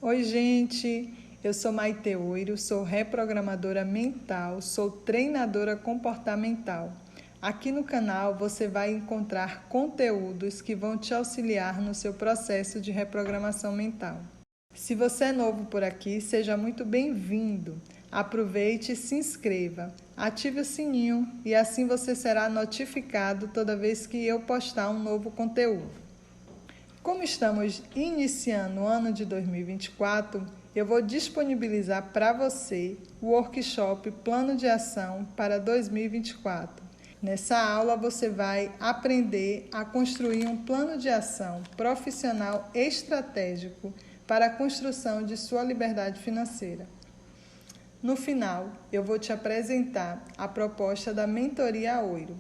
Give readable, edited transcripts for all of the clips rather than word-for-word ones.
Oi, gente. Eu sou Maite Oiro, sou reprogramadora mental, sou treinadora comportamental. Aqui no canal você vai encontrar conteúdos que vão te auxiliar no seu processo de reprogramação mental. Se você é novo por aqui, seja muito bem-vindo. Aproveite e se inscreva. Ative o sininho e assim você será notificado toda vez que eu postar um novo conteúdo. Como estamos iniciando o ano de 2024, eu vou disponibilizar para você o workshop Plano de Ação para 2024. Nessa aula você vai aprender a construir um plano de ação profissional estratégico para a construção de sua liberdade financeira. No final, eu vou te apresentar a proposta da Mentoria Oiro.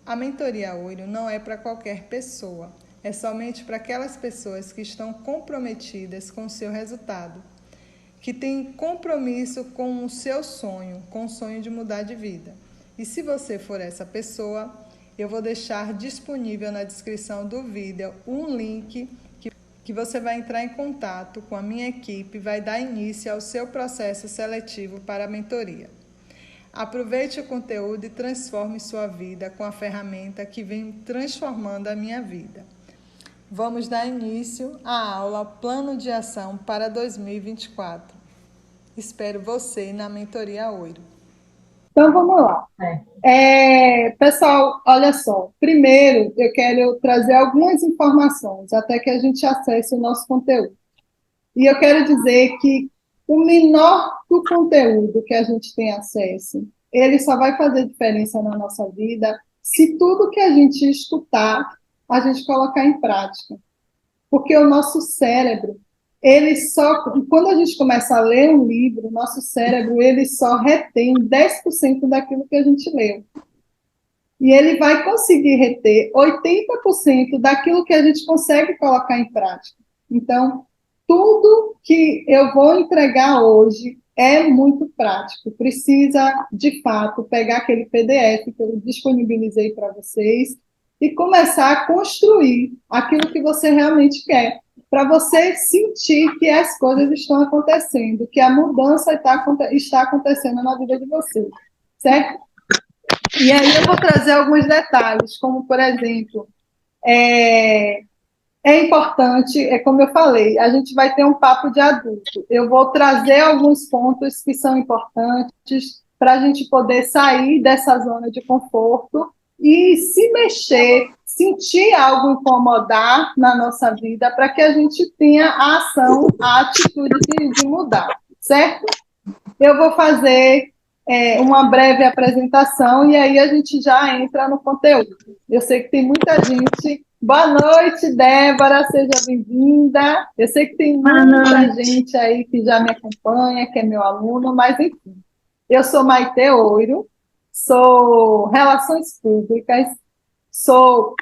A Mentoria Oiro não é para qualquer pessoa, é somente para aquelas pessoas que estão comprometidas com o seu resultado, que têm compromisso com o seu sonho, com o sonho de mudar de vida. E se você for essa pessoa, eu vou deixar disponível na descrição do vídeo um link que você vai entrar em contato com a minha equipe e vai dar início ao seu processo seletivo para a mentoria. Aproveite o conteúdo e transforme sua vida com a ferramenta que vem transformando a minha vida. Vamos dar início à aula Plano de Ação para 2024. Espero você na Mentoria Oiro. Então, vamos lá. Pessoal, olha só. Primeiro, eu quero trazer algumas informações até que a gente acesse o nosso conteúdo. E eu quero dizer que o menor do conteúdo que a gente tem acesso, ele só vai fazer diferença na nossa vida se tudo que a gente escutar, a gente colocar em prática. Porque o nosso cérebro, ele só, quando a gente começa a ler um livro, o nosso cérebro, ele só retém 10% daquilo que a gente leu. E ele vai conseguir reter 80% daquilo que a gente consegue colocar em prática. Então, tudo que eu vou entregar hoje é muito prático. Precisa, de fato, pegar aquele PDF que eu disponibilizei para vocês e começar a construir aquilo que você realmente quer, para você sentir que as coisas estão acontecendo, que a mudança está acontecendo na vida de vocês, certo? E aí eu vou trazer alguns detalhes, como, por exemplo, é, é importante, como eu falei, a gente vai ter um papo de adulto. Eu vou trazer alguns pontos que são importantes para a gente poder sair dessa zona de conforto e se mexer, sentir algo incomodar na nossa vida para que a gente tenha a ação, a atitude de mudar, certo? Eu vou fazer uma breve apresentação e aí a gente já entra no conteúdo. Eu sei que tem muita gente. Boa noite, Débora, seja bem-vinda. Eu sei que tem muita gente aí que já me acompanha, que é meu aluno, mas enfim. Eu sou Maite Oiro, sou Relações Públicas, sou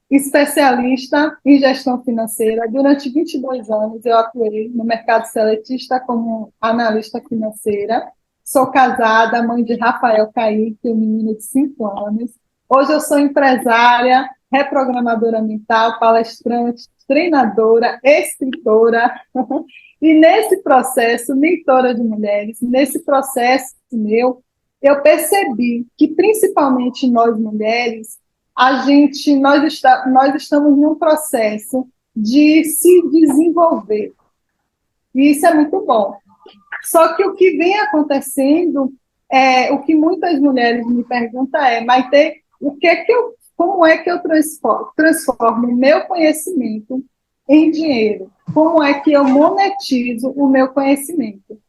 especialista em gestão financeira. Durante 22 anos eu atuei no mercado seletista como analista financeira. Sou casada, mãe de Rafael Kaique, um menino de 5 anos. Hoje eu sou empresária, reprogramadora mental, palestrante, treinadora, escritora. E nesse processo, mentora de mulheres, nesse processo meu, eu percebi que principalmente nós mulheres nós estamos num processo de se desenvolver. E isso é muito bom. Só que o que vem acontecendo, o que muitas mulheres me perguntam Maite, como é que eu transformo o meu conhecimento em dinheiro? Como é que eu monetizo o meu conhecimento?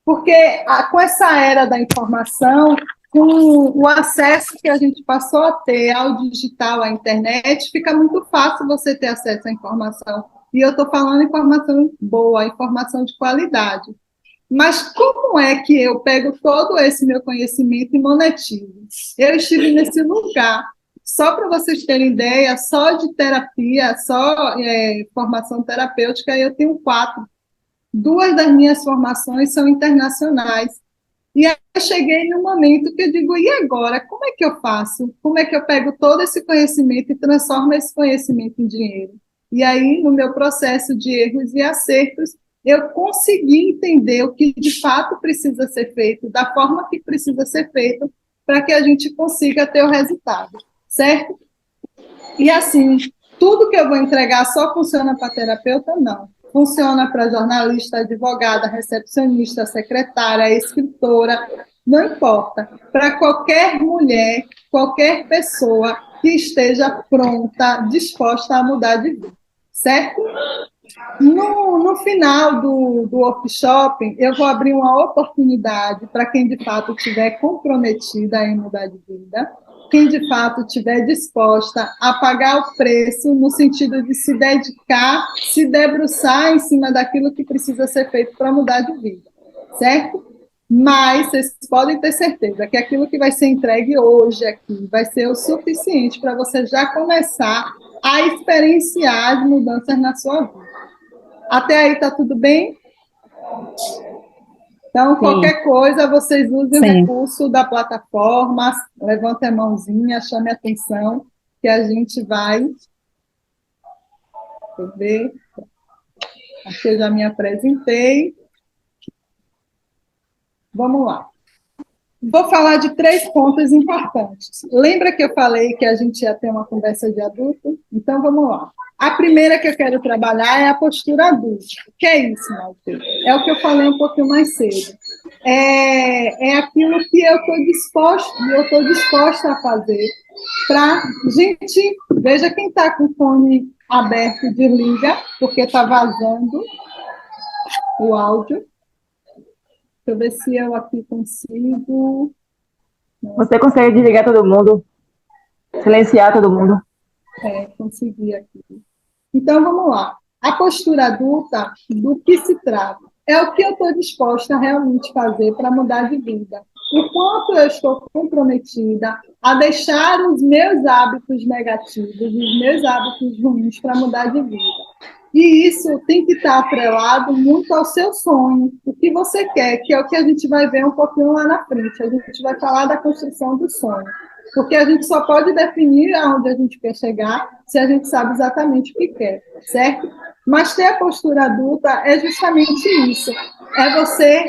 Porque com essa era da informação, com o acesso que a gente passou a ter ao digital, à internet, fica muito fácil você ter acesso à informação. E eu estou falando informação boa, informação de qualidade. Mas como é que eu pego todo esse meu conhecimento e monetizo? Eu estive nesse lugar. Só para vocês terem ideia, só de terapia, só formação terapêutica, eu tenho 4. 2 das minhas formações são internacionais. E aí eu cheguei num momento que eu digo, e agora? Como é que eu faço? Como é que eu pego todo esse conhecimento e transformo esse conhecimento em dinheiro? E aí, no meu processo de erros e acertos, eu conseguir entender o que de fato precisa ser feito, da forma que precisa ser feito, para que a gente consiga ter o resultado, certo? E assim, tudo que eu vou entregar só funciona para terapeuta? Não. Funciona para jornalista, advogada, recepcionista, secretária, escritora, não importa. Para qualquer mulher, qualquer pessoa que esteja pronta, disposta a mudar de vida, certo? No final do workshop, eu vou abrir uma oportunidade para quem de fato estiver comprometida em mudar de vida, quem de fato estiver disposta a pagar o preço no sentido de se dedicar, se debruçar em cima daquilo que precisa ser feito para mudar de vida, certo? Mas vocês podem ter certeza que aquilo que vai ser entregue hoje aqui vai ser o suficiente para você já começar a experienciar as mudanças na sua vida. Até aí tá tudo bem? Então, qualquer coisa, vocês usem o recurso da plataforma, levantem a mãozinha, chame a atenção, que a gente vai... Deixa eu ver. Aqui eu já me apresentei. Vamos lá. Vou falar de 3 pontos importantes. Lembra que eu falei que a gente ia ter uma conversa de adulto? Então, vamos lá. A primeira que eu quero trabalhar é a postura adulta. O que é isso, Malte? É o que eu falei um pouquinho mais cedo. É aquilo que eu estou disposta a fazer para... Gente, veja quem está com o fone aberto, desliga, porque está vazando o áudio. Deixa eu ver se eu aqui consigo... Você consegue desligar todo mundo, silenciar todo mundo? Consegui aqui. Então, vamos lá. A postura adulta, do que se trata? É o que eu estou disposta a realmente fazer para mudar de vida. O quanto eu estou comprometida a deixar os meus hábitos negativos, os meus hábitos ruins para mudar de vida. E isso tem que estar atrelado muito ao seu sonho, o que você quer, que é o que a gente vai ver um pouquinho lá na frente. A gente vai falar da construção do sonho. Porque a gente só pode definir aonde a gente quer chegar se a gente sabe exatamente o que quer, certo? Mas ter a postura adulta é justamente isso. É você...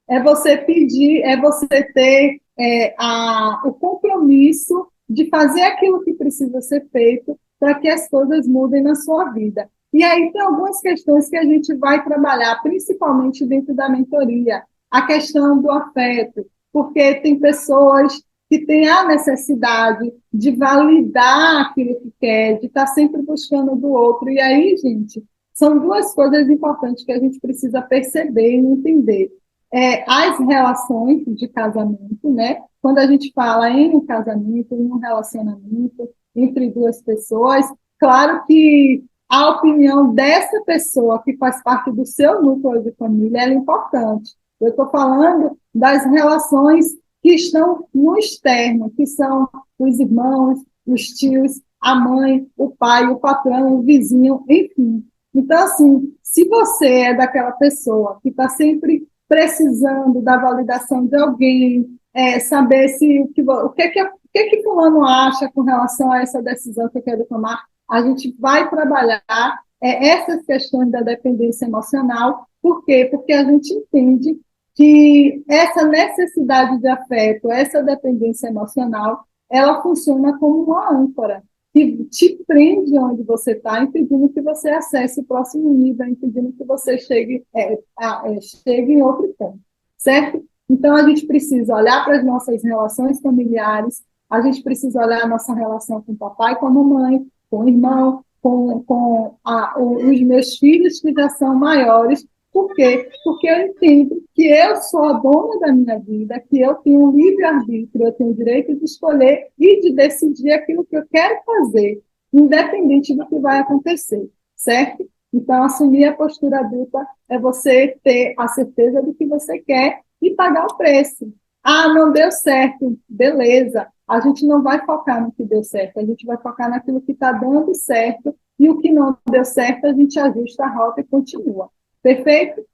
É você pedir, é você ter o compromisso de fazer aquilo que precisa ser feito para que as coisas mudem na sua vida. E aí tem algumas questões que a gente vai trabalhar, principalmente dentro da mentoria. A questão do afeto, porque tem pessoas que têm a necessidade de validar aquilo que quer, de estar sempre buscando do outro. E aí, gente, são 2 coisas importantes que a gente precisa perceber e entender. As relações de casamento, né? Quando a gente fala em um casamento, em um relacionamento entre 2 pessoas, claro que a opinião dessa pessoa que faz parte do seu núcleo de família é importante. Eu estou falando das relações que estão no externo, que são os irmãos, os tios, a mãe, o pai, o patrão, o vizinho, enfim. Então, assim, se você é daquela pessoa que está sempre precisando da validação de alguém, saber se o que fulano acha com relação a essa decisão que eu quero tomar, a gente vai trabalhar essas questões da dependência emocional. Por quê? Porque a gente entende que essa necessidade de afeto, essa dependência emocional, ela funciona como uma âncora que te prende onde você está, impedindo que você acesse o próximo nível, impedindo que você chegue em outro ponto, certo? Então, a gente precisa olhar para as nossas relações familiares, a gente precisa olhar a nossa relação com o papai, com a mamãe, com o irmão, com os meus filhos que já são maiores. Por quê? Porque eu entendo que eu sou a dona da minha vida, que eu tenho um livre-arbítrio, eu tenho o direito de escolher e de decidir aquilo que eu quero fazer, independente do que vai acontecer, certo? Então, assumir a postura adulta é você ter a certeza do que você quer e pagar o preço. Ah, não deu certo, beleza. A gente não vai focar no que deu certo, a gente vai focar naquilo que está dando certo e o que não deu certo a gente ajusta a rota e continua. Perfeito?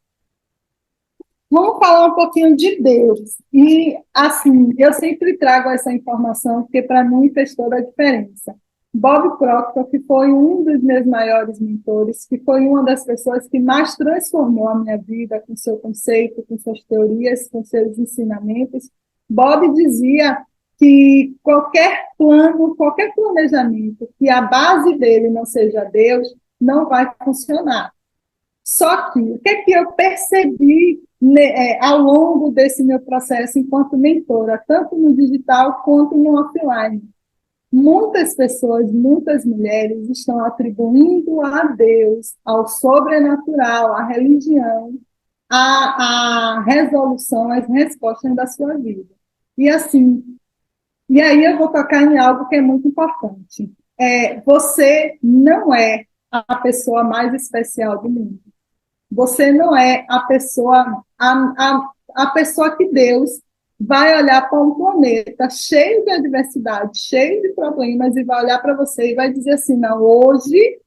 Vamos falar um pouquinho de Deus. E, assim, eu sempre trago essa informação, porque para mim fez toda a diferença. Bob Proctor, que foi um dos meus maiores mentores, que foi uma das pessoas que mais transformou a minha vida com seu conceito, com suas teorias, com seus ensinamentos. Bob dizia que qualquer plano, qualquer planejamento que a base dele não seja Deus, não vai funcionar. Só que o que é que eu percebi, né, ao longo desse meu processo enquanto mentora, tanto no digital quanto no offline? Muitas pessoas, muitas mulheres estão atribuindo a Deus, ao sobrenatural, à religião, a resolução, as respostas da sua vida. E assim, e aí eu vou tocar em algo que é muito importante. Você não é a pessoa mais especial do mundo. Você não é a pessoa que Deus vai olhar para um planeta cheio de adversidade, cheio de problemas, e vai olhar para você e vai dizer assim, não, hoje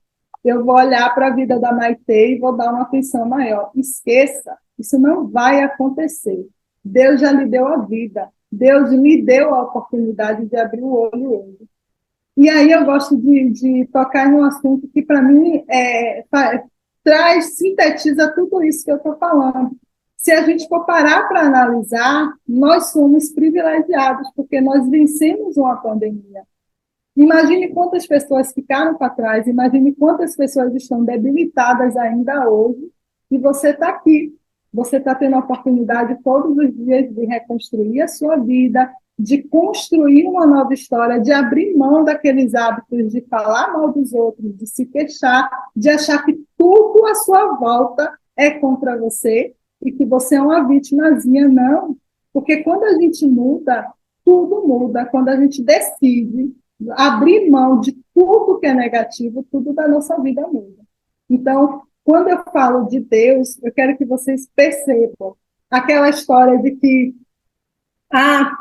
eu vou olhar para a vida da Maitê e vou dar uma atenção maior. Esqueça, isso não vai acontecer. Deus já lhe deu a vida. Deus lhe deu a oportunidade de abrir o olho hoje. E aí eu gosto de tocar em um assunto que, para mim, sintetiza tudo isso que eu estou falando. Se a gente for parar para analisar, nós somos privilegiados, porque nós vencemos uma pandemia. Imagine quantas pessoas ficaram para trás, imagine quantas pessoas estão debilitadas ainda hoje, e você está aqui. Você está tendo a oportunidade todos os dias de reconstruir a sua vida, de construir uma nova história, de abrir mão daqueles hábitos de falar mal dos outros, de se queixar, de achar que tudo à sua volta é contra você e que você é uma vitimazinha. Não, porque quando a gente muda, tudo muda. Quando a gente decide abrir mão de tudo que é negativo, tudo da nossa vida muda. Então, quando eu falo de Deus, eu quero que vocês percebam aquela história de que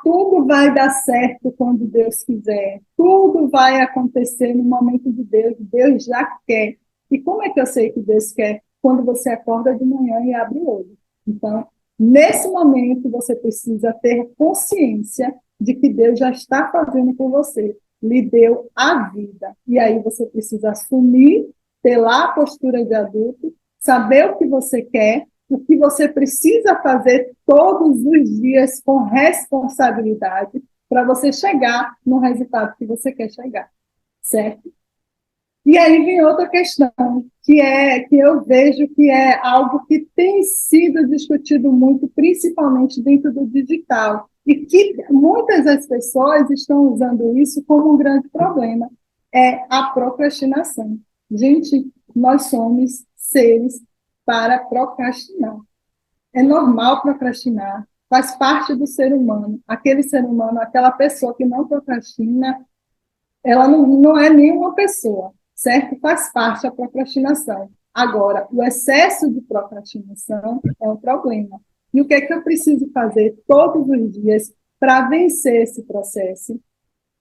tudo vai dar certo quando Deus quiser, tudo vai acontecer no momento de Deus, Deus já quer. E como é que eu sei que Deus quer? Quando você acorda de manhã e abre o olho. Então, nesse momento, você precisa ter consciência de que Deus já está fazendo por você, lhe deu a vida. E aí você precisa assumir, ter lá a postura de adulto, saber o que você quer, o que você precisa fazer todos os dias com responsabilidade para você chegar no resultado que você quer chegar, certo? E aí vem outra questão, que eu vejo que é algo que tem sido discutido muito, principalmente dentro do digital, e que muitas das pessoas estão usando isso como um grande problema, é a procrastinação. Gente, nós somos seres para procrastinar. É normal procrastinar, faz parte do ser humano. Aquele ser humano, aquela pessoa que não procrastina, ela não é nenhuma pessoa, certo? Faz parte da procrastinação. Agora, o excesso de procrastinação é um problema. E o que é que eu preciso fazer todos os dias para vencer esse processo?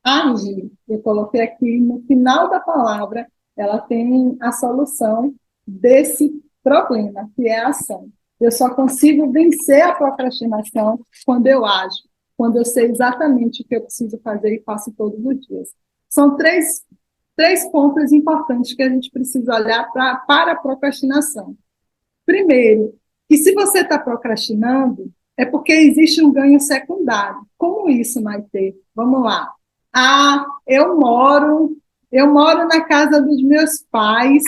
Agir. Eu coloquei aqui no final da palavra, ela tem a solução desse problema, que é a ação. Eu só consigo vencer a procrastinação quando eu ajo, quando eu sei exatamente o que eu preciso fazer e faço todos os dias. São três pontos importantes que a gente precisa olhar para a procrastinação. Primeiro, que se você está procrastinando, é porque existe um ganho secundário. Como isso, Maitê? Vamos lá. Eu moro na casa dos meus pais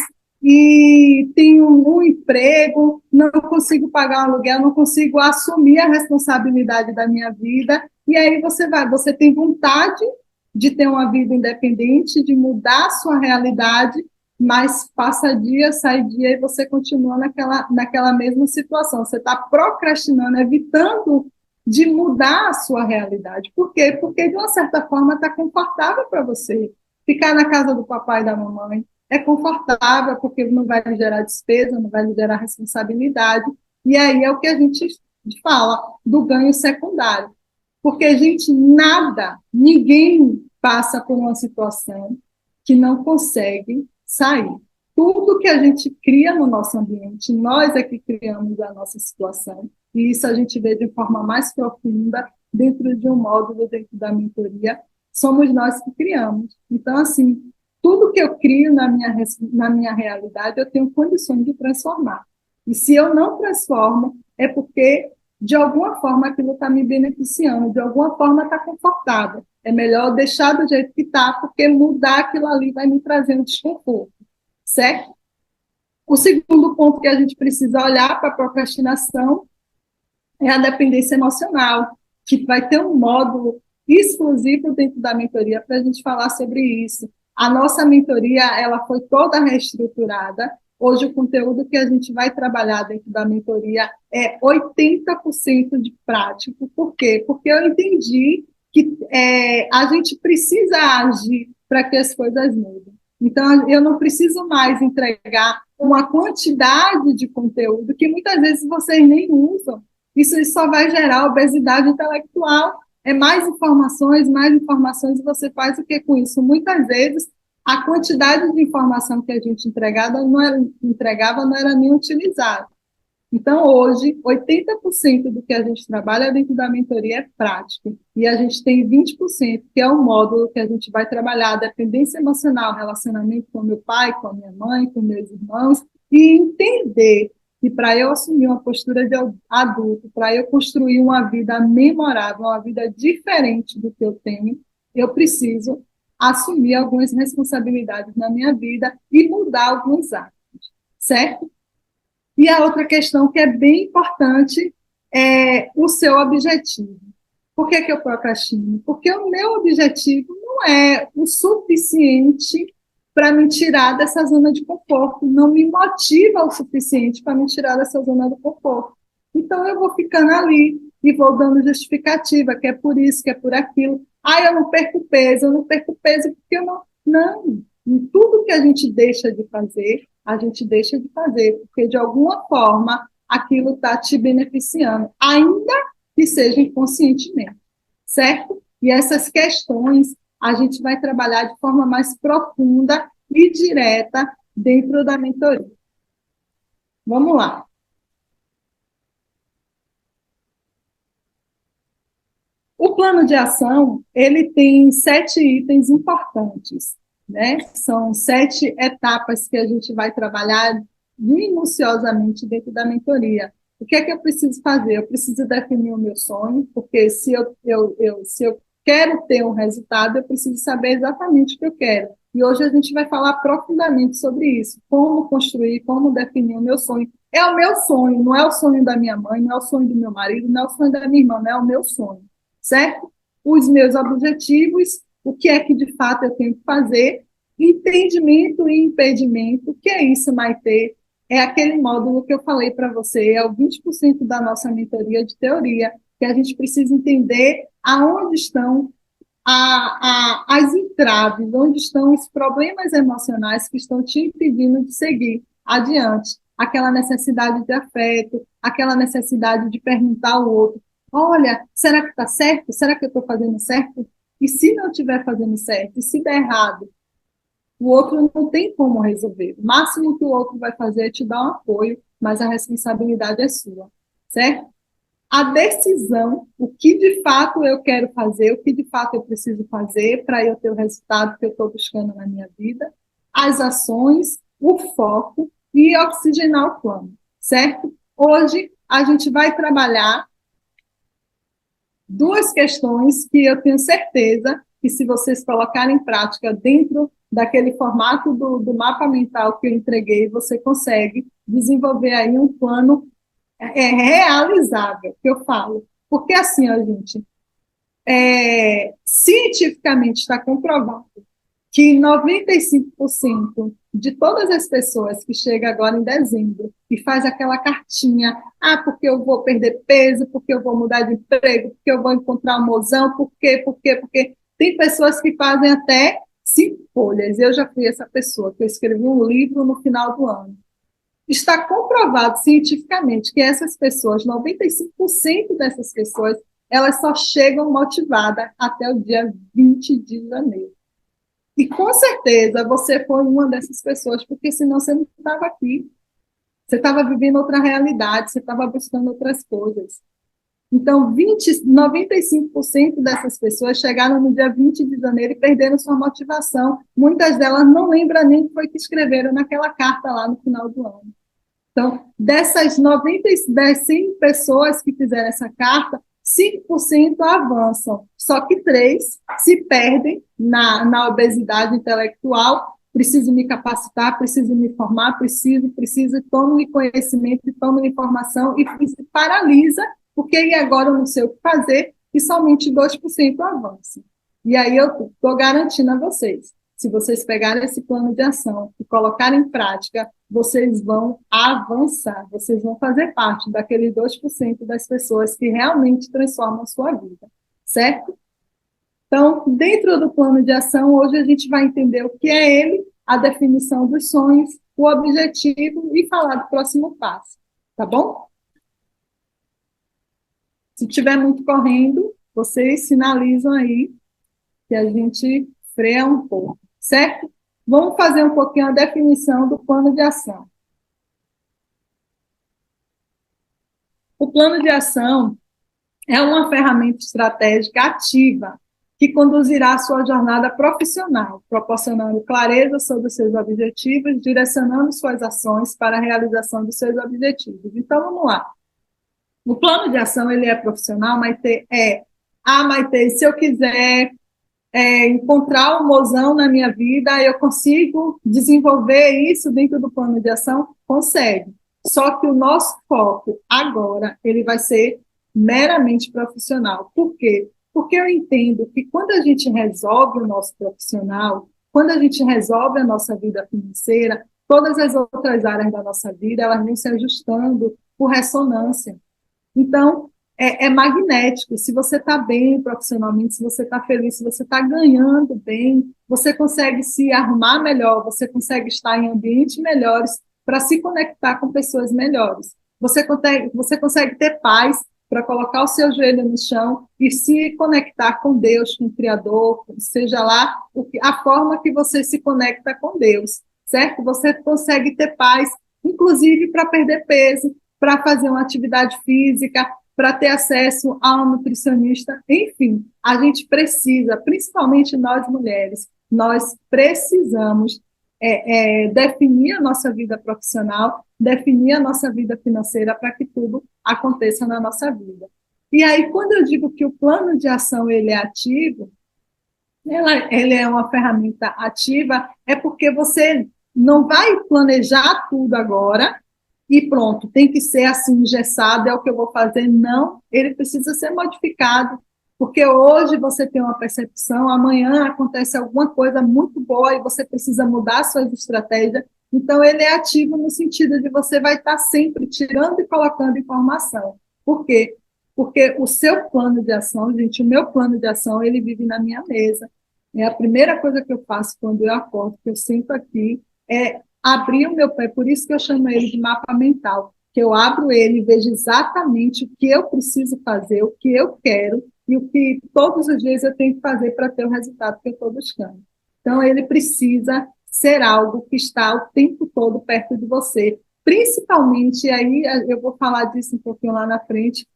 e tenho um emprego, não consigo pagar um aluguel, não consigo assumir a responsabilidade da minha vida. E aí você tem vontade de ter uma vida independente, de mudar a sua realidade, mas passa dia, sai dia e você continua naquela mesma situação. Você está procrastinando, evitando de mudar a sua realidade. Por quê? Porque, de uma certa forma, está confortável para você. Ficar na casa do papai e da mamãe é confortável, porque não vai lhe gerar despesa, não vai lhe gerar responsabilidade. E aí é o que a gente fala do ganho secundário. Porque, gente, ninguém passa por uma situação que não consegue sair. Tudo que a gente cria no nosso ambiente, nós é que criamos a nossa situação. e isso a gente vê de forma mais profunda dentro de um módulo, dentro da mentoria, somos nós que criamos. Então, assim, tudo que eu crio na minha realidade, eu tenho condições de transformar. E se eu não transformo, é porque, de alguma forma, aquilo está me beneficiando, de alguma forma está confortável. É melhor deixar do jeito que está, porque mudar aquilo ali vai me trazer um desconforto, certo? O segundo ponto que a gente precisa olhar para a procrastinação é a dependência emocional, que vai ter um módulo exclusivo dentro da mentoria para a gente falar sobre isso. A nossa mentoria, ela foi toda reestruturada. Hoje, o conteúdo que a gente vai trabalhar dentro da mentoria é 80% de prático. Por quê? Porque eu entendi que a gente precisa agir para que as coisas mudem. Então, eu não preciso mais entregar uma quantidade de conteúdo que muitas vezes vocês nem usam. Isso só vai gerar obesidade intelectual. É mais informações, e você faz o que com isso? Muitas vezes, a quantidade de informação que a gente entregava não era nem utilizada. Então, hoje, 80% do que a gente trabalha dentro da mentoria é prático. E a gente tem 20%, que é o módulo que a gente vai trabalhar dependência emocional, relacionamento com meu pai, com a minha mãe, com meus irmãos, e entender que para eu assumir uma postura de adulto, para eu construir uma vida memorável, uma vida diferente do que eu tenho, eu preciso assumir algumas responsabilidades na minha vida e mudar alguns hábitos, certo? E a outra questão que é bem importante é o seu objetivo. Por que eu procrastino? Porque o meu objetivo não é o suficiente para me tirar dessa zona de conforto, não me motiva o suficiente para me tirar dessa zona de conforto. Então, eu vou ficando ali e vou dando justificativa, que é por isso, que é por aquilo. Eu não perco peso porque eu não. Não, em tudo que a gente deixa de fazer, a gente deixa de fazer, porque de alguma forma aquilo está te beneficiando, ainda que seja inconscientemente, certo? E essas questões a gente vai trabalhar de forma mais profunda e direta dentro da mentoria. Vamos lá. O plano de ação, ele tem 7 itens importantes, né? São 7 etapas que a gente vai trabalhar minuciosamente dentro da mentoria. O que é que eu preciso fazer? Eu preciso definir o meu sonho, porque se eu quero ter um resultado, eu preciso saber exatamente o que eu quero. E hoje a gente vai falar profundamente sobre isso, como construir, como definir o meu sonho. É o meu sonho, não é o sonho da minha mãe, não é o sonho do meu marido, não é o sonho da minha irmã, não é o meu sonho, certo? Os meus objetivos, o que é que de fato eu tenho que fazer, entendimento e impedimento. O que é isso, Maitê? É aquele módulo que eu falei para você, é o 20% da nossa mentoria de teoria, que a gente precisa entender aonde estão as entraves, onde estão os problemas emocionais que estão te impedindo de seguir adiante. Aquela necessidade de afeto, aquela necessidade de perguntar ao outro: olha, será que está certo? Será que eu estou fazendo certo? E se não estiver fazendo certo? E se der errado? O outro não tem como resolver. O máximo que o outro vai fazer é te dar um apoio, mas a responsabilidade é sua, certo? A decisão, o que de fato eu quero fazer, o que de fato eu preciso fazer para eu ter o resultado que eu estou buscando na minha vida, as ações, o foco e oxigenar o plano, certo? Hoje a gente vai trabalhar 2 questões que eu tenho certeza que, se vocês colocarem em prática dentro daquele formato do mapa mental que eu entreguei, você consegue desenvolver aí um plano realizável, que eu falo. Porque assim, ó, gente, cientificamente está comprovado que 95% de todas as pessoas que chegam agora em dezembro e faz aquela cartinha, porque eu vou perder peso, porque eu vou mudar de emprego, porque eu vou encontrar um mozão, porque tem pessoas que fazem até 5 folhas. Eu já fui essa pessoa, que eu escrevi um livro no final do ano. Está comprovado cientificamente que essas pessoas, 95% dessas pessoas, elas só chegam motivadas até o dia 20 de janeiro. E com certeza você foi uma dessas pessoas, porque senão você não estava aqui. Você estava vivendo outra realidade, você estava buscando outras coisas. Então, 95% dessas pessoas chegaram no dia 20 de janeiro e perderam sua motivação. Muitas delas não lembram nem o que foi que escreveram naquela carta lá no final do ano. Então, das 100 pessoas que fizeram essa carta, 5% avançam, só que 3 se perdem na obesidade intelectual. Preciso me capacitar, preciso me formar, preciso, tomo conhecimento, tomo informação e se paralisa, porque agora eu não sei o que fazer, e somente 2% avançam. E aí eu estou garantindo a vocês, se vocês pegarem esse plano de ação e colocarem em prática, vocês vão avançar, vocês vão fazer parte daquele 2% das pessoas que realmente transformam a sua vida, certo? Então, dentro do plano de ação, hoje a gente vai entender o que é ele, a definição dos sonhos, o objetivo e falar do próximo passo, tá bom? Se tiver muito correndo, vocês sinalizam aí que a gente freia um pouco, certo? Vamos fazer um pouquinho a definição do plano de ação. O plano de ação é uma ferramenta estratégica ativa que conduzirá a sua jornada profissional, proporcionando clareza sobre os seus objetivos, direcionando suas ações para a realização dos seus objetivos. Então, vamos lá. O plano de ação, ele é profissional, Maitê, Maitê, se eu quiser encontrar o mozão na minha vida, eu consigo desenvolver isso dentro do plano de ação? Consegue. Só que o nosso foco agora, ele vai ser meramente profissional. Por quê? Porque eu entendo que quando a gente resolve o nosso profissional, quando a gente resolve a nossa vida financeira, todas as outras áreas da nossa vida, elas vão se ajustando por ressonância. Então, é magnético. Se você está bem profissionalmente, se você está feliz, se você está ganhando bem, você consegue se arrumar melhor, você consegue estar em ambientes melhores para se conectar com pessoas melhores. Você consegue ter paz para colocar o seu joelho no chão e se conectar com Deus, com o Criador, seja lá a forma que você se conecta com Deus, certo? Você consegue ter paz, inclusive para perder peso, para fazer uma atividade física, para ter acesso a um nutricionista, enfim, a gente precisa, principalmente nós mulheres, nós precisamos definir a nossa vida profissional, definir a nossa vida financeira para que tudo aconteça na nossa vida. E aí, quando eu digo que o plano de ação ele é ativo, ele é uma ferramenta ativa, é porque você não vai planejar tudo agora, e pronto, tem que ser assim, engessado, é o que eu vou fazer. Não, ele precisa ser modificado, porque hoje você tem uma percepção, amanhã acontece alguma coisa muito boa e você precisa mudar suas estratégias. Então, ele é ativo no sentido de você vai estar sempre tirando e colocando informação. Por quê? Porque o seu plano de ação, gente, o meu plano de ação, ele vive na minha mesa. É a primeira coisa que eu faço quando eu acordo, que eu sento aqui, é abrir o meu pé, por isso que eu chamo ele de mapa mental, que eu abro ele e vejo exatamente o que eu preciso fazer, o que eu quero e o que todos os dias eu tenho que fazer para ter o resultado que eu estou buscando. Então, ele precisa ser algo que está o tempo todo perto de você, principalmente, aí eu vou falar disso um pouquinho lá na frente,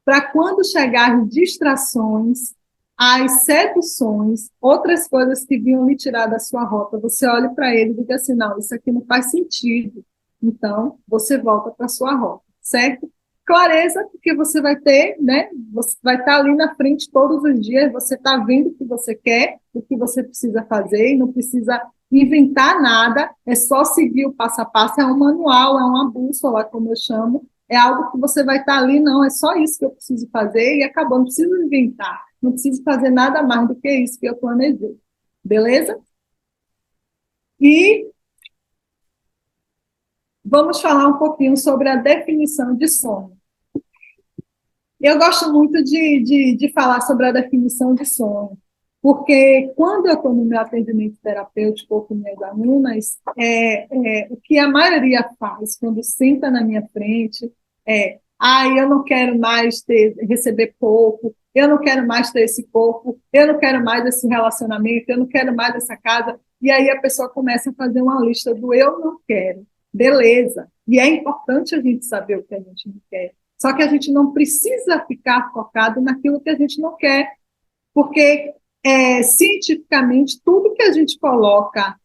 para quando chegar distrações, as seduções, outras coisas que vinham lhe tirar da sua rota, você olha para ele e diga assim, não, isso aqui não faz sentido. Então, você volta para a sua rota, certo? Clareza, porque você vai ter, né? Você vai estar ali na frente todos os dias, você está vendo o que você quer, o que você precisa fazer, e não precisa inventar nada, é só seguir o passo a passo, é um manual, é uma bússola, como eu chamo, é algo que você vai estar ali, não, é só isso que eu preciso fazer, e acabou, não preciso inventar. Não preciso fazer nada mais do que isso que eu planejei. Beleza? E vamos falar um pouquinho sobre a definição de sonho. Eu gosto muito de falar sobre a definição de sonho, porque quando eu estou no meu atendimento terapêutico ou com minhas alunas, o que a maioria faz quando senta na minha frente eu não quero mais receber pouco, eu não quero mais ter esse corpo, eu não quero mais esse relacionamento, eu não quero mais essa casa. E aí a pessoa começa a fazer uma lista do eu não quero. Beleza, E é importante a gente saber o que a gente não quer. Só que a gente não precisa ficar focado naquilo que a gente não quer, porque cientificamente tudo que a gente coloca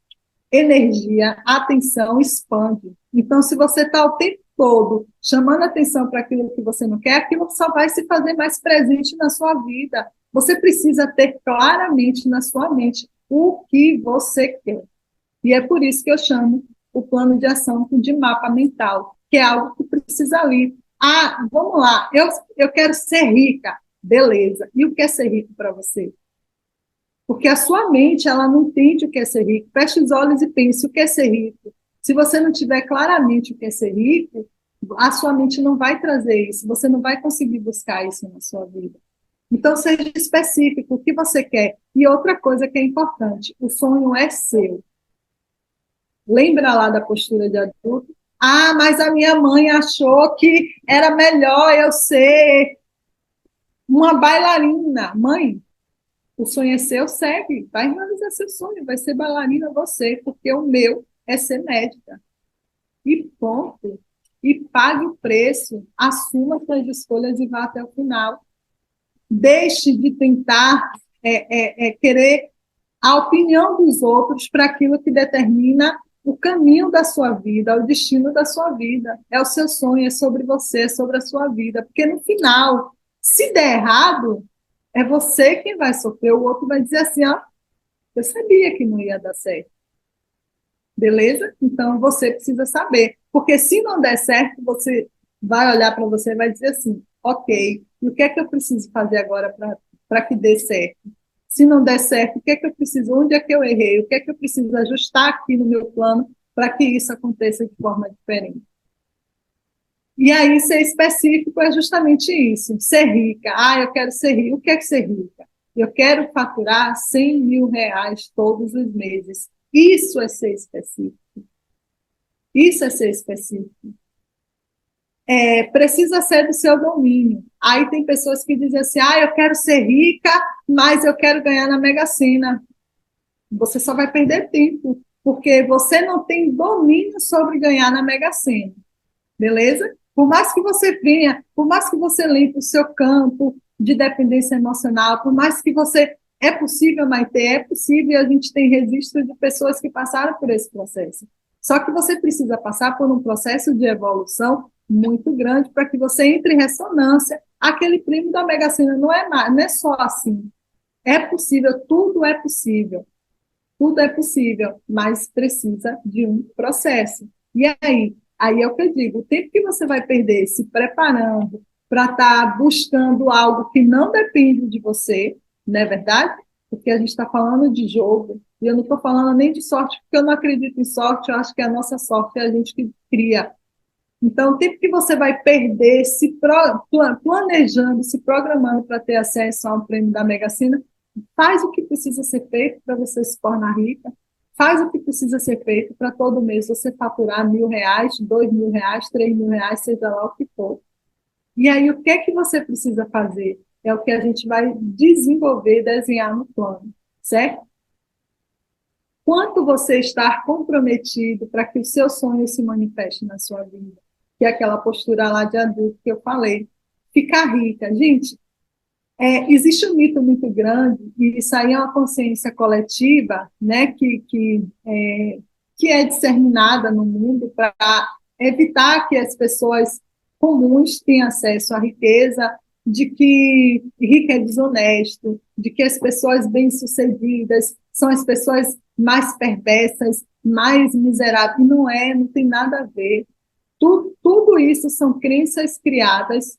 energia, atenção, expande. Então, se você está o tempo todo chamando atenção para aquilo que você não quer, aquilo só vai se fazer mais presente na sua vida. Você precisa ter claramente na sua mente o que você quer. E é por isso que eu chamo o plano de ação de mapa mental, que é algo que precisa ali. Ah, vamos lá, eu quero ser rica. Beleza. E o que é ser rico para você? Porque a sua mente, ela não entende o que é ser rico. Feche os olhos e pense o que é ser rico. Se você não tiver claramente o que é ser rico, a sua mente não vai trazer isso, você não vai conseguir buscar isso na sua vida. Então, seja específico, o que você quer. E outra coisa que é importante, o sonho é seu. Lembra lá da postura de adulto? Ah, mas a minha mãe achou que era melhor eu ser uma bailarina. Mãe, o sonho é seu, segue, vai realizar seu sonho, vai ser bailarina você, porque o meu é ser médica. E ponto. E pague o preço, assuma suas escolhas e vá até o final. Deixe de tentar querer a opinião dos outros para aquilo que determina o caminho da sua vida, o destino da sua vida. É o seu sonho, é sobre você, é sobre a sua vida. Porque no final, se der errado, é você quem vai sofrer, o outro vai dizer assim, ó, eu sabia que não ia dar certo. Beleza? Então, você precisa saber. Porque se não der certo, você vai olhar para você e vai dizer assim, ok, e o que é que eu preciso fazer agora para que dê certo? Se não der certo, o que é que eu preciso, onde é que eu errei? O que é que eu preciso ajustar aqui no meu plano para que isso aconteça de forma diferente? E aí, ser específico é justamente isso, ser rica. Ah, eu quero ser rica. O que é que ser rica? Eu quero faturar 100 mil reais todos os meses. Isso é ser específico. Isso é ser específico. Precisa ser do seu domínio. Aí tem pessoas que dizem assim, ah, eu quero ser rica, mas eu quero ganhar na Mega Sena. Você só vai perder tempo, porque você não tem domínio sobre ganhar na Mega Sena. Beleza? Por mais que você venha, por mais que você limpe o seu campo de dependência emocional, por mais que você... É possível, Maite, é possível, a gente tem registro de pessoas que passaram por esse processo. Só que você precisa passar por um processo de evolução muito grande para que você entre em ressonância. Aquele prêmio da Mega Sena não é só assim. É possível, tudo é possível, mas precisa de um processo. E aí? Aí é o que eu digo, o tempo que você vai perder se preparando para estar buscando algo que não depende de você, não é verdade? Porque a gente está falando de jogo, e eu não estou falando nem de sorte, porque eu não acredito em sorte, eu acho que a nossa sorte é a gente que cria. Então, o tempo que você vai perder planejando, se programando para ter acesso a um prêmio da Mega Sena, faz o que precisa ser feito para você se tornar rica, faz o que precisa ser feito para todo mês você faturar R$ 1.000, R$ 2.000, R$ 3.000, seja lá o que for. E aí, o que é que você precisa fazer? É o que a gente vai desenvolver, desenhar no plano, certo? Quanto você está comprometido para que o seu sonho se manifeste na sua vida? Que é aquela postura lá de adulto que eu falei. Ficar rica. Gente, existe um mito muito grande, e isso aí é uma consciência coletiva, né, que é disseminada no mundo para evitar que as pessoas comuns tenham acesso à riqueza, de que rico é desonesto, de que as pessoas bem-sucedidas são as pessoas mais perversas, mais miseráveis. E não tem nada a ver. Tudo isso são crenças criadas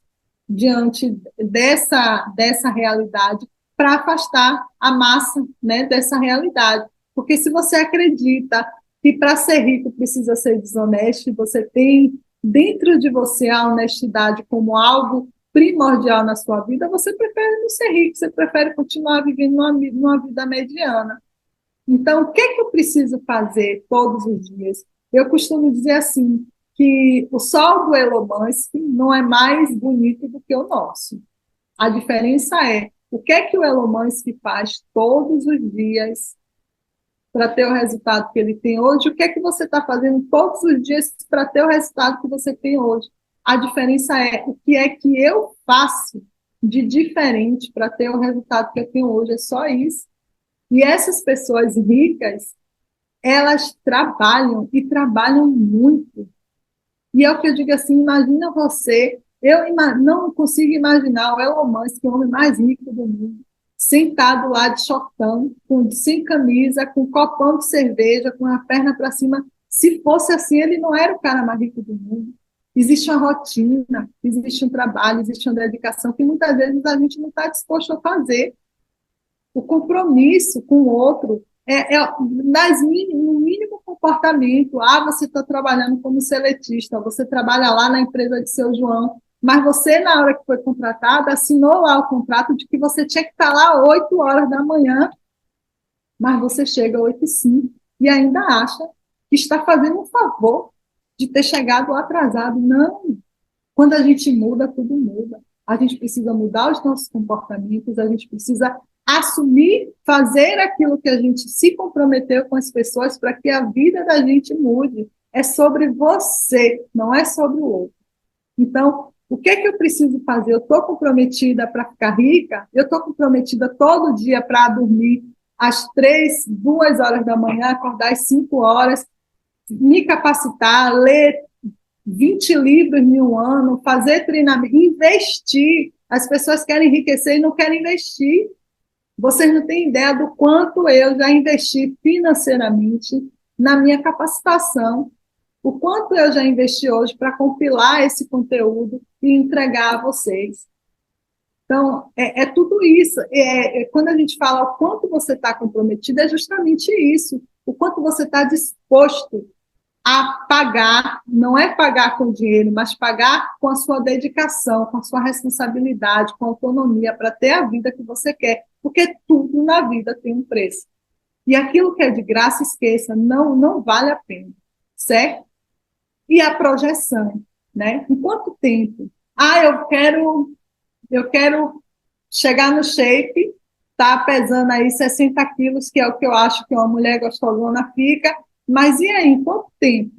diante dessa realidade para afastar a massa, né, dessa realidade. Porque se você acredita que para ser rico precisa ser desonesto, você tem dentro de você a honestidade como algo primordial na sua vida, você prefere não ser rico, você prefere continuar vivendo numa vida mediana. Então, o que é que eu preciso fazer todos os dias? Eu costumo dizer assim, que o sol do Elon Musk não é mais bonito do que o nosso. A diferença é o que é que o Elon Musk faz todos os dias para ter o resultado que ele tem hoje, o que é que você está fazendo todos os dias para ter o resultado que você tem hoje. A diferença o que é que eu faço de diferente para ter o resultado que eu tenho hoje, é só isso. E essas pessoas ricas, elas trabalham e trabalham muito. E é o que eu digo assim, imagina você, não consigo imaginar o Elon Musk, o homem mais rico do mundo, sentado lá de shortão, sem camisa, com um copão de cerveja, com a perna para cima. Se fosse assim, ele não era o cara mais rico do mundo. Existe uma rotina, existe um trabalho, existe uma dedicação que muitas vezes a gente não está disposto a fazer. O compromisso com o outro no mínimo comportamento. Você está trabalhando como seletista, você trabalha lá na empresa de seu João, mas você, na hora que foi contratada, assinou lá o contrato de que você tinha que estar lá 8 horas da manhã, mas você chega às 8h05 e ainda acha que está fazendo um favor de ter chegado atrasado. Não. Quando a gente muda, tudo muda. A gente precisa mudar os nossos comportamentos, a gente precisa assumir, fazer aquilo que a gente se comprometeu com as pessoas para que a vida da gente mude. É sobre você, não é sobre o outro. Então, o que é que eu preciso fazer? Eu estou comprometida para ficar rica? Eu estou comprometida todo dia para dormir às 2 horas da manhã, acordar às 5 horas, me capacitar, ler 20 livros em um ano, fazer treinamento, investir. As pessoas querem enriquecer e não querem investir. Vocês não têm ideia do quanto eu já investi financeiramente na minha capacitação, o quanto eu já investi hoje para compilar esse conteúdo e entregar a vocês. Então, é tudo isso. Quando a gente fala o quanto você está comprometido, é justamente isso. O quanto você está disposto a pagar, não é pagar com dinheiro, mas pagar com a sua dedicação, com a sua responsabilidade, com a autonomia para ter a vida que você quer, porque tudo na vida tem um preço. E aquilo que é de graça, esqueça, não vale a pena, certo? E a projeção, né? Em quanto tempo? Eu quero chegar no shape, tá pesando aí 60 quilos, que é o que eu acho que uma mulher gostosona fica, mas e aí, em quanto tempo?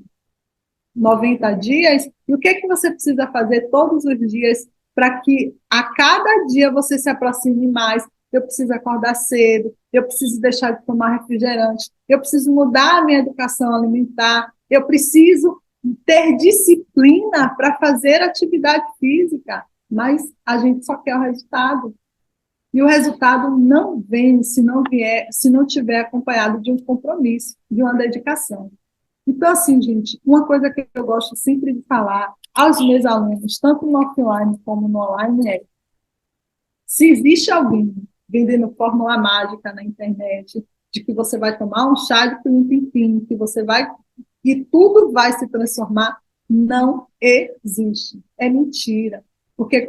90 dias? E o que é que você precisa fazer todos os dias para que a cada dia você se aproxime mais? Eu preciso acordar cedo, eu preciso deixar de tomar refrigerante, eu preciso mudar a minha educação alimentar, eu preciso ter disciplina para fazer atividade física, mas a gente só quer o resultado. E o resultado não vem se não tiver acompanhado de um compromisso, de uma dedicação. Então, assim, gente, uma coisa que eu gosto sempre de falar aos meus alunos, tanto no offline como no online, se existe alguém vendendo fórmula mágica na internet, de que você vai tomar um chá de pilim-pim-pim, e tudo vai se transformar, não existe. É mentira. Porque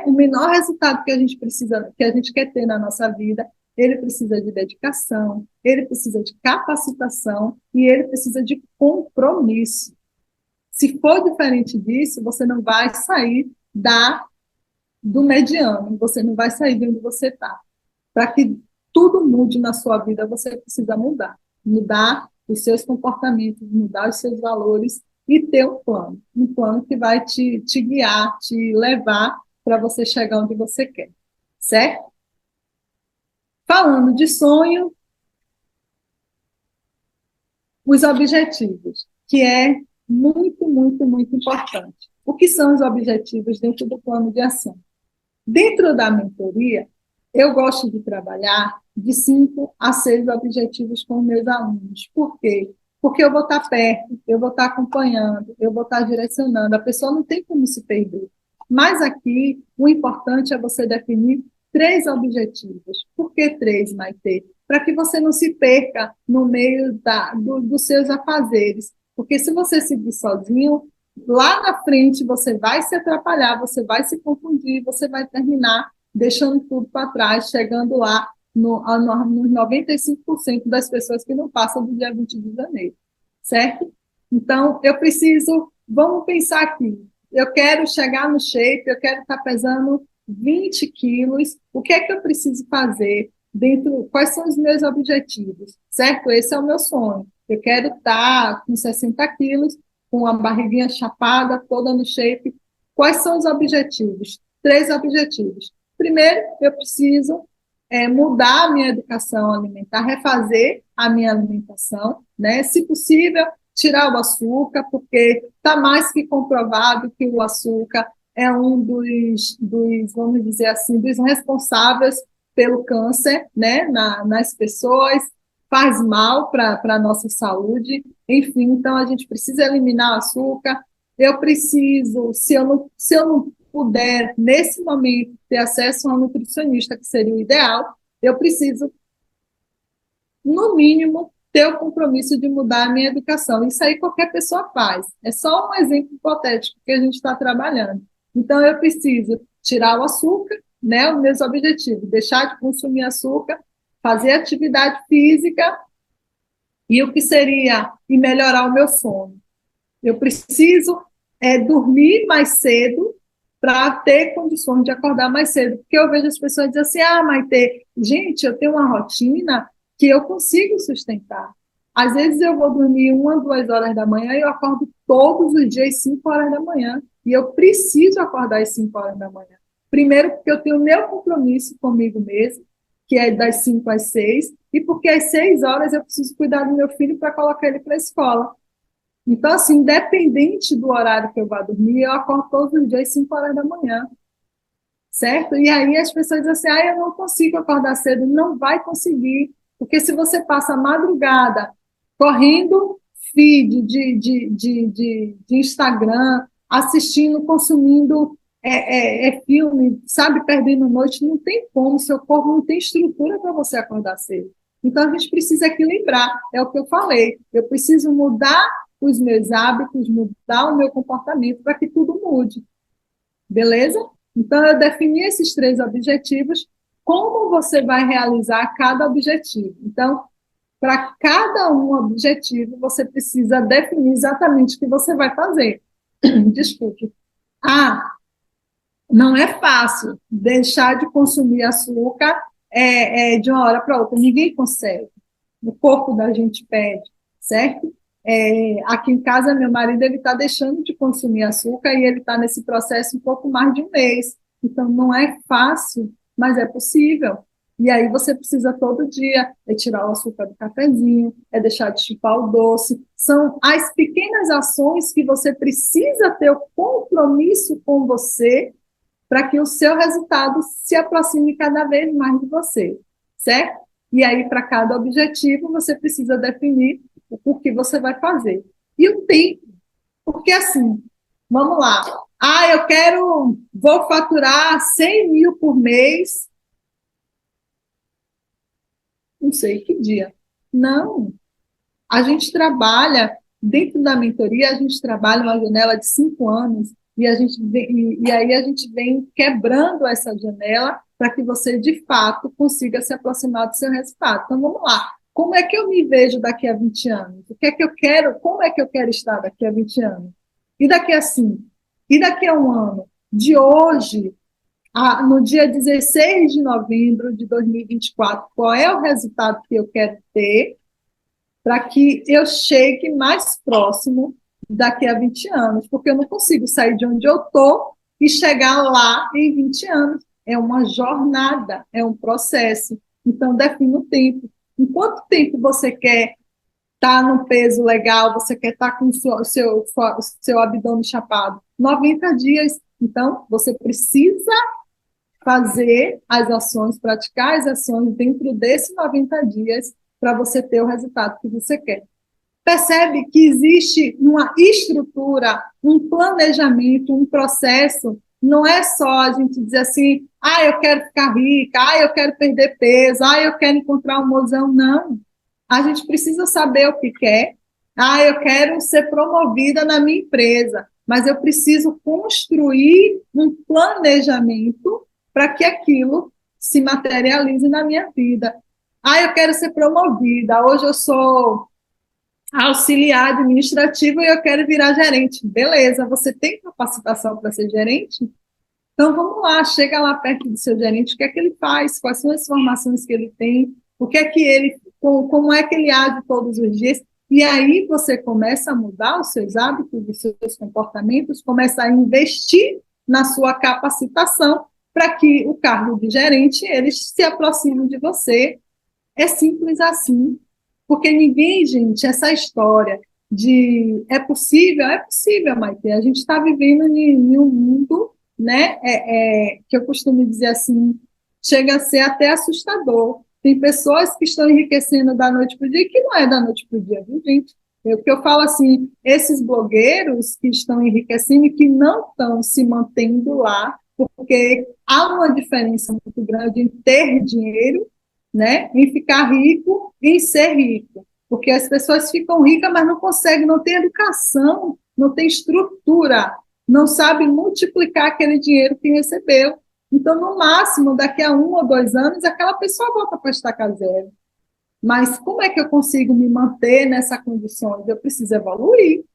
o menor resultado que a gente precisa, que a gente quer ter na nossa vida, ele precisa de dedicação, ele precisa de capacitação e ele precisa de compromisso. Se for diferente disso, você não vai sair do mediano, você não vai sair de onde você está. Para que tudo mude na sua vida, você precisa mudar os seus comportamentos, mudar os seus valores e ter um plano que vai te guiar, te levar para você chegar onde você quer, certo? Falando de sonho, os objetivos, que é muito, muito, muito importante. O que são os objetivos dentro do plano de ação? Dentro da mentoria, eu gosto de trabalhar de 5 a 6 objetivos com meus alunos. Por quê? Porque eu vou estar perto, eu vou estar acompanhando, eu vou estar direcionando. A pessoa não tem como se perder. Mas aqui, o importante é você definir 3 objetivos. Por que 3, Maitê? Para que você não se perca no meio dos seus afazeres. Porque se você seguir sozinho, lá na frente você vai se atrapalhar, você vai se confundir, você vai terminar deixando tudo para trás, chegando lá nos 95% das pessoas que não passam do dia 20 de janeiro, certo? Então, vamos pensar aqui, eu quero chegar no shape, eu quero estar pesando 20 quilos, o que é que eu preciso fazer? quais são os meus objetivos, certo? Esse é o meu sonho. Eu quero estar com 60 quilos, com a barriguinha chapada, toda no shape. Quais são os objetivos? 3 objetivos. Primeiro, eu preciso mudar a minha educação alimentar, refazer a minha alimentação, né? Se possível, tirar o açúcar, porque está mais que comprovado que o açúcar é um vamos dizer assim, dos responsáveis pelo câncer, né, nas pessoas, faz mal para a nossa saúde, enfim, então a gente precisa eliminar o açúcar. Eu preciso, se eu não puder, nesse momento, ter acesso a um nutricionista, que seria o ideal, eu preciso, no mínimo, ter o compromisso de mudar a minha educação. Isso aí qualquer pessoa faz. É só um exemplo hipotético que a gente está trabalhando. Então, eu preciso tirar o açúcar, né, os meus objetivos, deixar de consumir açúcar, fazer atividade física e o que seria, e melhorar o meu sono. Eu preciso dormir mais cedo para ter condições de acordar mais cedo. Porque eu vejo as pessoas dizendo assim, Maite, gente, eu tenho uma rotina que eu consigo sustentar. Às vezes eu vou dormir 1, 2 horas da manhã e eu acordo todos os dias 5 horas da manhã. E eu preciso acordar às 5 horas da manhã. Primeiro, porque eu tenho o meu compromisso comigo mesmo, que é das 5 às 6, e porque às 6 horas eu preciso cuidar do meu filho para colocar ele para a escola. Então, assim, independente do horário que eu vá dormir, eu acordo todos os dias às 5 horas da manhã, certo? E aí as pessoas dizem assim, eu não consigo acordar cedo. Não vai conseguir, porque se você passa a madrugada correndo feed de Instagram, assistindo, consumindo filme, sabe, perdendo noite, não tem como, seu corpo não tem estrutura para você acordar cedo. Então, a gente precisa equilibrar, é o que eu falei, eu preciso mudar os meus hábitos, mudar o meu comportamento para que tudo mude, beleza? Então, eu defini esses 3 objetivos, como você vai realizar cada objetivo. Então, para cada um objetivo, você precisa definir exatamente o que você vai fazer. Desculpe. Não é fácil deixar de consumir açúcar de uma hora para outra. Ninguém consegue. O corpo da gente pede, certo? Aqui em casa, meu marido está deixando de consumir açúcar e ele está nesse processo um pouco mais de 1 mês. Então, não é fácil, mas é possível. E aí você precisa todo dia tirar o açúcar do cafezinho, deixar de chupar o doce. São as pequenas ações que você precisa ter o compromisso com você para que o seu resultado se aproxime cada vez mais de você, certo? E aí, para cada objetivo, você precisa definir o que você vai fazer. E o tempo, porque assim, vamos lá, vou faturar 100 mil por mês, não sei que dia. Não, a gente trabalha, dentro da mentoria, a gente trabalha uma janela de 5 anos, e aí a gente vem quebrando essa janela para que você, de fato, consiga se aproximar do seu resultado. Então, vamos lá. Como é que eu me vejo daqui a 20 anos? O que é que eu quero? Como é que eu quero estar daqui a 20 anos? E daqui a 5? E daqui a 1 ano? De hoje, no dia 16 de novembro de 2024, qual é o resultado que eu quero ter para que eu chegue mais próximo daqui a 20 anos, porque eu não consigo sair de onde eu estou e chegar lá em 20 anos. É uma jornada, é um processo. Então, define o tempo. Em quanto tempo você quer estar no peso legal, você quer estar com o seu abdômen chapado? 90 dias. Então, você precisa fazer as ações, praticar as ações dentro desses 90 dias para você ter o resultado que você quer. Percebe que existe uma estrutura, um planejamento, um processo. Não é só a gente dizer assim, eu quero ficar rica, eu quero perder peso, eu quero encontrar um mozão. Não. A gente precisa saber o que quer. Eu quero ser promovida na minha empresa, mas eu preciso construir um planejamento para que aquilo se materialize na minha vida. Eu quero ser promovida. Hoje eu sou auxiliar administrativo e eu quero virar gerente. Beleza, você tem capacitação para ser gerente? Então, vamos lá, chega lá perto do seu gerente, o que é que ele faz, quais são as informações que ele tem, o que é que ele, como é que ele age todos os dias, e aí você começa a mudar os seus hábitos, os seus comportamentos, começa a investir na sua capacitação para que o cargo de gerente, eles se aproxime de você. É simples assim, porque ninguém, gente, essa história de é possível, Maite. A gente está vivendo em um mundo, né, que eu costumo dizer assim, chega a ser até assustador. Tem pessoas que estão enriquecendo da noite para o dia e que não é da noite para o dia, viu, gente? O que eu falo assim, esses blogueiros que estão enriquecendo e que não estão se mantendo lá, porque há uma diferença muito grande em ter dinheiro, né, em ficar rico e em ser rico. Porque as pessoas ficam ricas, mas não conseguem, não têm educação, não têm estrutura, não sabem multiplicar aquele dinheiro que recebeu. Então, no máximo, daqui a 1 ou 2 anos, aquela pessoa volta para estacar zero. Mas como é que eu consigo me manter nessa condição? Eu preciso evoluir,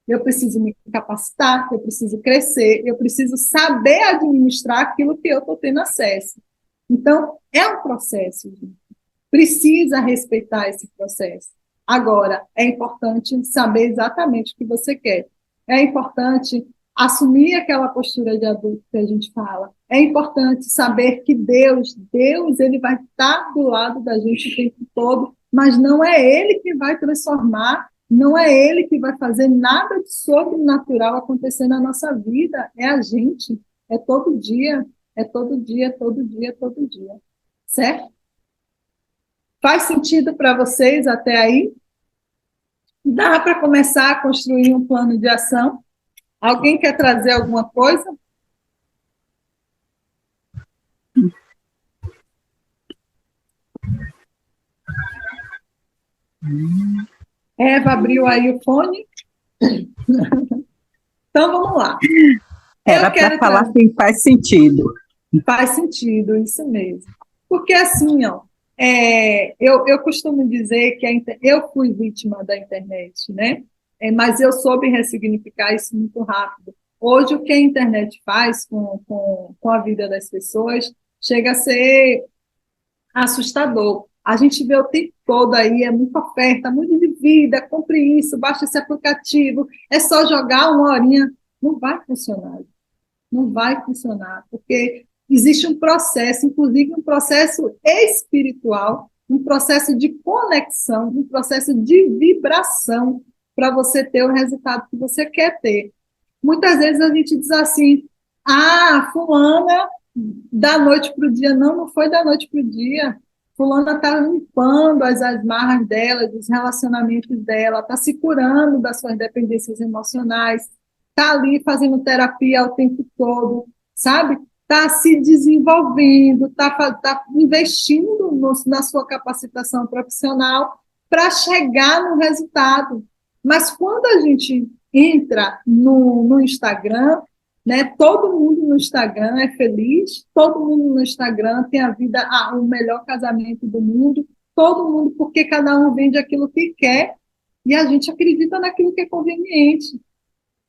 eu preciso me capacitar, eu preciso crescer, eu preciso saber administrar aquilo que eu estou tendo acesso. Então, é um processo, gente. Precisa respeitar esse processo. Agora, é importante saber exatamente o que você quer. É importante assumir aquela postura de adulto que a gente fala. É importante saber que Deus, ele vai estar do lado da gente o tempo todo, mas não é ele que vai transformar, não é ele que vai fazer nada de sobrenatural acontecer na nossa vida. É a gente, é todo dia, é todo dia, todo dia, todo dia. Certo? Faz sentido para vocês até aí? Dá para começar a construir um plano de ação? Alguém quer trazer alguma coisa? Eva abriu aí o fone. Então, vamos lá. Era para falar assim, faz sentido. Faz sentido, isso mesmo. Porque assim, ó, eu costumo dizer que eu fui vítima da internet, né? Mas eu soube ressignificar isso muito rápido. Hoje, o que a internet faz com a vida das pessoas chega a ser assustador. A gente vê o tempo todo aí, é muita oferta, muito de vida, compre isso, baixe esse aplicativo, é só jogar 1 horinha. Não vai funcionar, não vai funcionar, porque existe um processo, inclusive um processo espiritual, um processo de conexão, um processo de vibração para você ter o resultado que você quer ter. Muitas vezes a gente diz assim, fulana, da noite para o dia. Não, não foi da noite para o dia. Fulana está limpando as marras dela, dos relacionamentos dela, está se curando das suas dependências emocionais, está ali fazendo terapia o tempo todo, sabe? Está se desenvolvendo, tá investindo na sua capacitação profissional para chegar no resultado. Mas quando a gente entra no Instagram, né, todo mundo no Instagram é feliz, todo mundo no Instagram tem a vida, o melhor casamento do mundo, todo mundo, porque cada um vende aquilo que quer, e a gente acredita naquilo que é conveniente.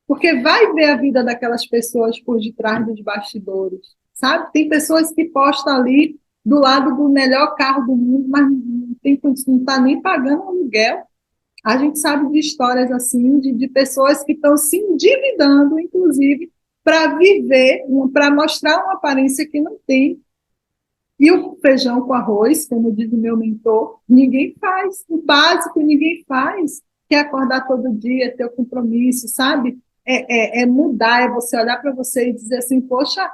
Porque vai ver a vida daquelas pessoas por detrás dos bastidores, sabe? Tem pessoas que postam ali do lado do melhor carro do mundo, mas não está nem pagando aluguel. A gente sabe de histórias assim, de pessoas que estão se endividando, inclusive, para viver, para mostrar uma aparência que não tem. E o feijão com arroz, como diz o meu mentor, ninguém faz. O básico ninguém faz, que é acordar todo dia, ter o compromisso, sabe? É mudar, é você olhar para você e dizer assim, poxa,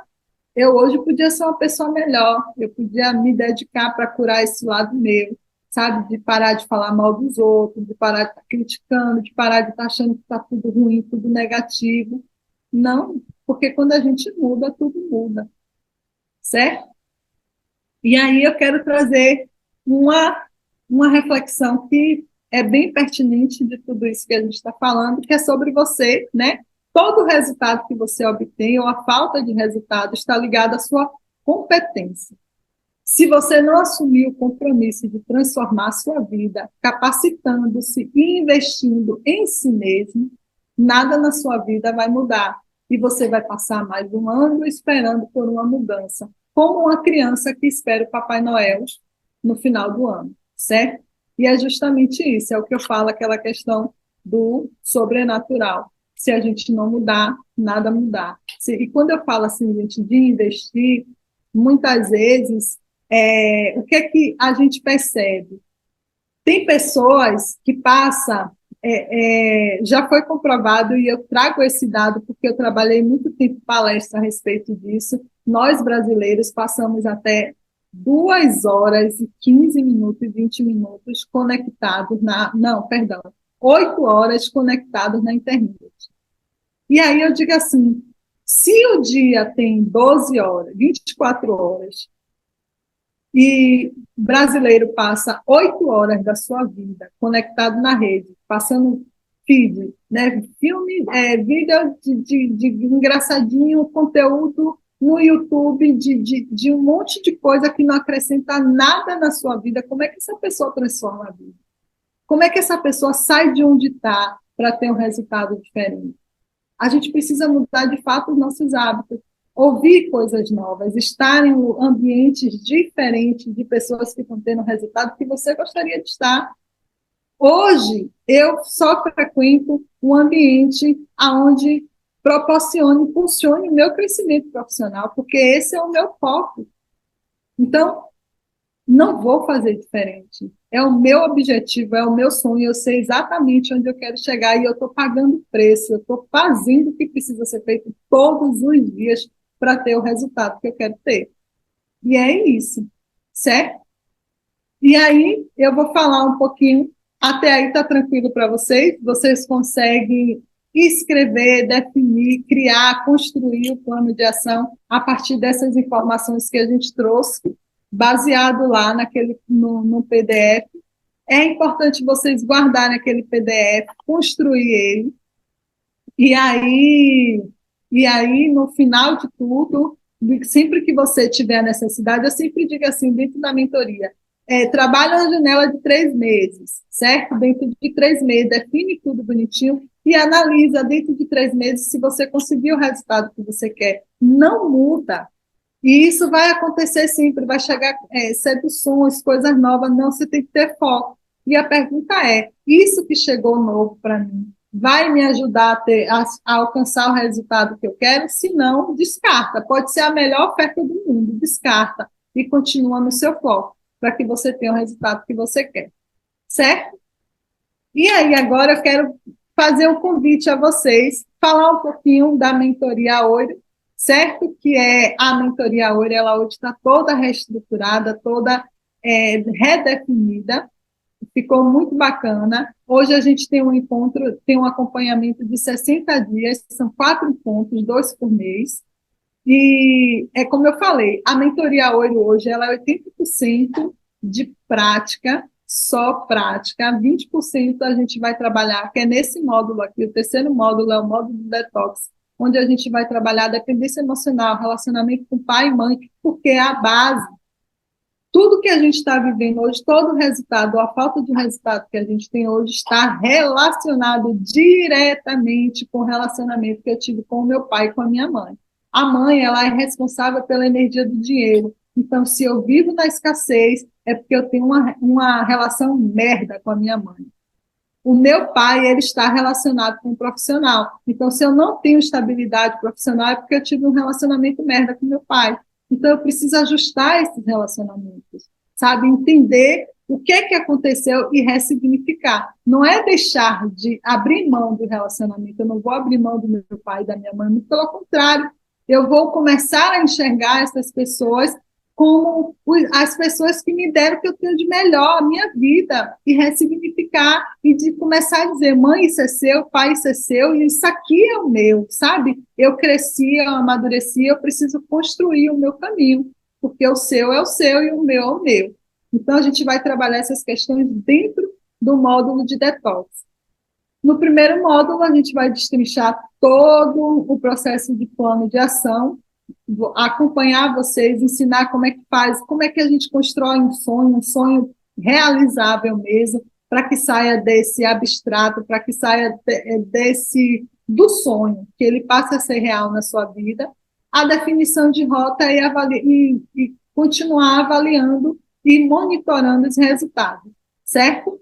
eu hoje podia ser uma pessoa melhor, eu podia me dedicar para curar esse lado meu, sabe? De parar de falar mal dos outros, de parar de estar criticando, de parar de estar achando que está tudo ruim, tudo negativo. Não, porque quando a gente muda, tudo muda, certo? E aí eu quero trazer uma reflexão que é bem pertinente de tudo isso que a gente está falando, que é sobre você, né? Todo resultado que você obtém, ou a falta de resultado, está ligado à sua competência. Se você não assumir o compromisso de transformar a sua vida, capacitando-se e investindo em si mesmo, nada na sua vida vai mudar. e você vai passar mais um ano esperando por uma mudança, como uma criança que espera o Papai Noel no final do ano, certo? E é justamente isso, é o que eu falo, aquela questão do sobrenatural. Se a gente não mudar, nada mudar. E quando eu falo assim, gente, de investir, muitas vezes, o que é que a gente percebe? Tem pessoas que passam, já foi comprovado, e eu trago esse dado porque eu trabalhei muito tempo palestra a respeito disso, nós brasileiros passamos até 2 horas e 15 minutos e 20 minutos conectados não, perdão, 8 horas conectados na internet. E aí eu digo assim, se o dia tem 12 horas, 24 horas, e brasileiro passa 8 horas da sua vida conectado na rede, passando feed, né, filme, vídeo de engraçadinho, conteúdo no YouTube, de um monte de coisa que não acrescenta nada na sua vida, como é que essa pessoa transforma a vida? Como é que essa pessoa sai de onde está para ter um resultado diferente? A gente precisa mudar, de fato, os nossos hábitos, ouvir coisas novas, estar em ambientes diferentes de pessoas que estão tendo o resultado que você gostaria de estar. Hoje, eu só frequento um ambiente onde proporcione, funcione o meu crescimento profissional, porque esse é o meu foco. Então, não vou fazer diferente. É o meu objetivo, é o meu sonho, eu sei exatamente onde eu quero chegar e eu estou pagando preço, eu estou fazendo o que precisa ser feito todos os dias para ter o resultado que eu quero ter. E é isso, certo? E aí eu vou falar um pouquinho, até aí está tranquilo para vocês? Vocês conseguem escrever, definir, criar, construir o plano de ação a partir dessas informações que a gente trouxe, baseado lá no PDF. É importante vocês guardarem aquele PDF, construir ele, e aí, no final de tudo, sempre que você tiver a necessidade, eu sempre digo assim, dentro da mentoria, trabalha na janela de 3 meses, certo? Dentro de 3 meses, define tudo bonitinho e analisa dentro de 3 meses se você conseguiu o resultado que você quer. Não muda. E isso vai acontecer sempre, vai chegar seduções, coisas novas, não, você tem que ter foco. E a pergunta é, isso que chegou novo para mim, vai me ajudar a alcançar o resultado que eu quero? Se não, descarta. Pode ser a melhor oferta do mundo, descarta e continua no seu foco, para que você tenha o resultado que você quer. Certo? E aí, agora eu quero fazer um convite a vocês, falar um pouquinho da mentoria Ouro, certo? Que a mentoria Ouro, ela hoje está toda reestruturada, toda redefinida, ficou muito bacana. Hoje a gente tem um encontro, tem um acompanhamento de 60 dias, são 4 encontros, 2 por mês. E é como eu falei, a mentoria Ouro hoje ela é 80% de prática, só prática, 20% a gente vai trabalhar, que é nesse módulo aqui, o terceiro módulo é o módulo do detox, onde a gente vai trabalhar a dependência emocional, relacionamento com pai e mãe, porque é a base. Tudo que a gente está vivendo hoje, todo o resultado, a falta de resultado que a gente tem hoje está relacionado diretamente com o relacionamento que eu tive com o meu pai e com a minha mãe. A mãe, ela é responsável pela energia do dinheiro. Então, se eu vivo na escassez, é porque eu tenho uma relação merda com a minha mãe. O meu pai, ele está relacionado com um profissional. Então, se eu não tenho estabilidade profissional, é porque eu tive um relacionamento merda com meu pai. Então, eu preciso ajustar esses relacionamentos, sabe? Entender o que aconteceu e ressignificar. Não é deixar de abrir mão do relacionamento. Eu não vou abrir mão do meu pai e da minha mãe, muito pelo contrário. Eu vou começar a enxergar essas pessoas como as pessoas que me deram o que eu tenho de melhor, a minha vida, e ressignificar, e de começar a dizer, mãe, isso é seu, pai, isso é seu, e isso aqui é o meu, sabe? Eu cresci, eu amadureci, eu preciso construir o meu caminho, porque o seu é o seu e o meu é o meu. Então, a gente vai trabalhar essas questões dentro do módulo de detox. No primeiro módulo, a gente vai destrinchar todo o processo de plano de ação, acompanhar vocês, ensinar como é que faz, como é que a gente constrói um sonho realizável mesmo, para que saia desse abstrato, para que saia do sonho, que ele passe a ser real na sua vida, a definição de rota e continuar avaliando e monitorando os resultados, certo?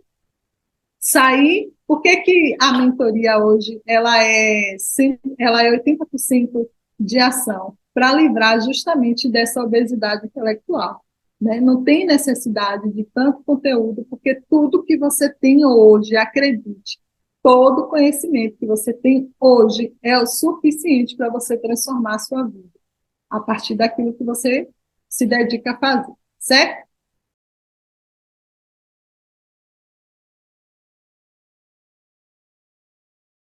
Sair, por que a mentoria hoje ela é 80% de ação? Para livrar justamente dessa obesidade intelectual. Né? Não tem necessidade de tanto conteúdo, porque tudo que você tem hoje, acredite, todo conhecimento que você tem hoje é o suficiente para você transformar a sua vida, a partir daquilo que você se dedica a fazer, certo?